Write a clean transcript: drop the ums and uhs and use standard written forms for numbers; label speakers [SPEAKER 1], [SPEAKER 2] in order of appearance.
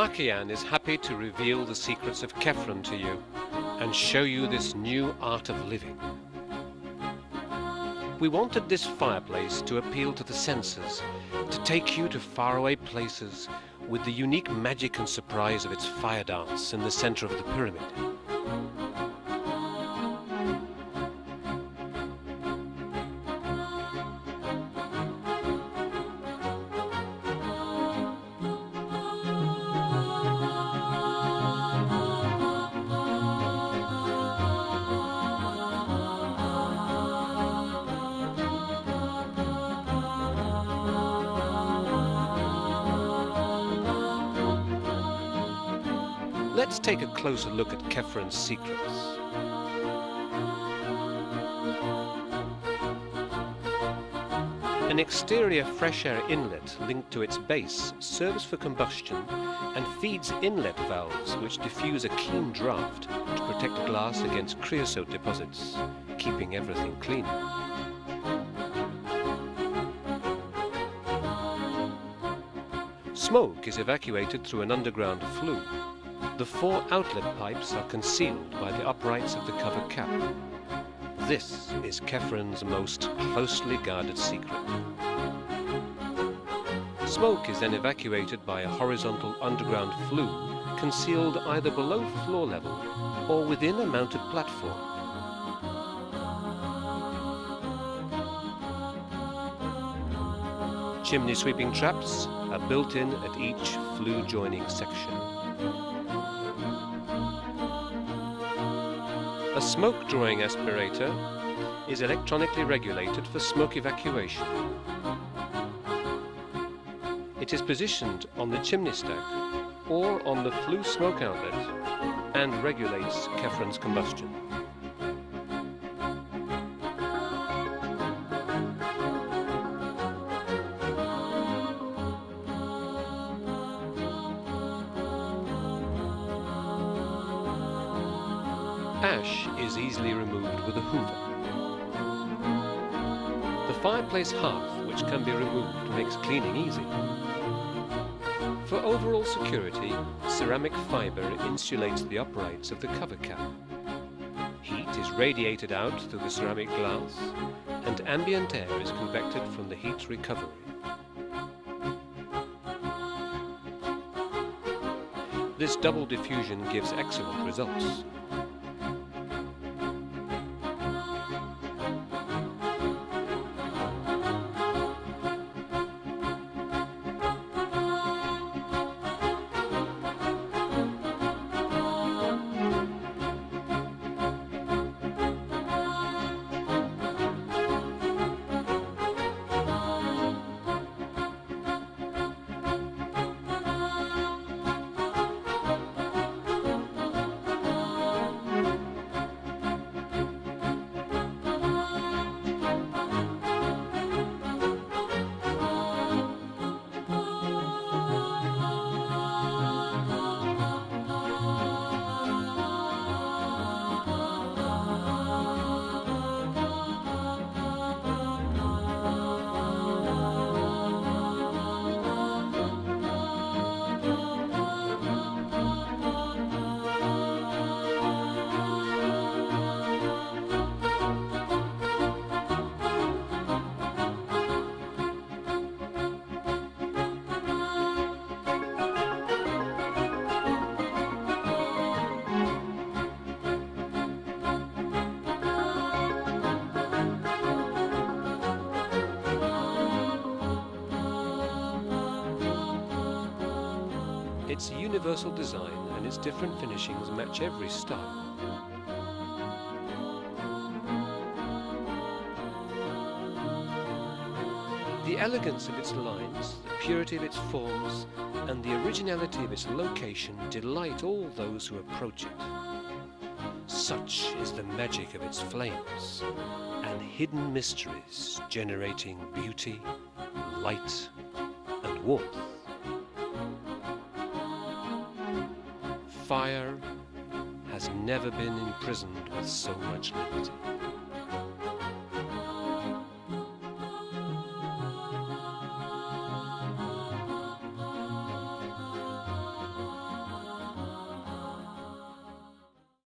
[SPEAKER 1] Archian is happy to reveal the secrets of Kefren to you and show you this new art of living. We wanted this fireplace to appeal to the senses, to take you to faraway places with the unique magic and surprise of its fire dance in the center of the pyramid. Let's take a closer look at Kefren's secrets. An exterior fresh air inlet linked to its base serves for combustion and feeds inlet valves which diffuse a clean draft to protect glass against creosote deposits, keeping everything clean. Smoke is evacuated through an underground flue. The 4 outlet pipes are concealed by the uprights of the cover cap. This is Kefren's most closely guarded secret. Smoke is then evacuated by a horizontal underground flue concealed either below floor level or within a mounted platform. Chimney sweeping traps are built in at each flue joining section. A smoke drawing aspirator is electronically regulated for smoke evacuation. It is positioned on the chimney stack or on the flue smoke outlet and regulates Kefren's combustion. Ash is easily removed with a hoover. The fireplace hearth, which can be removed, makes cleaning easy. For overall security, ceramic fiber insulates the uprights of the cover cap. Heat is radiated out through the ceramic glass, and ambient air is convected from the heat recovery. This double diffusion gives excellent results. Its universal design and its different finishings match every style. The elegance of its lines, the purity of its forms, and the originality of its location delight all those who approach it. Such is the magic of its flames and hidden mysteries generating beauty, light, and warmth. Fire has never been imprisoned with so much liberty.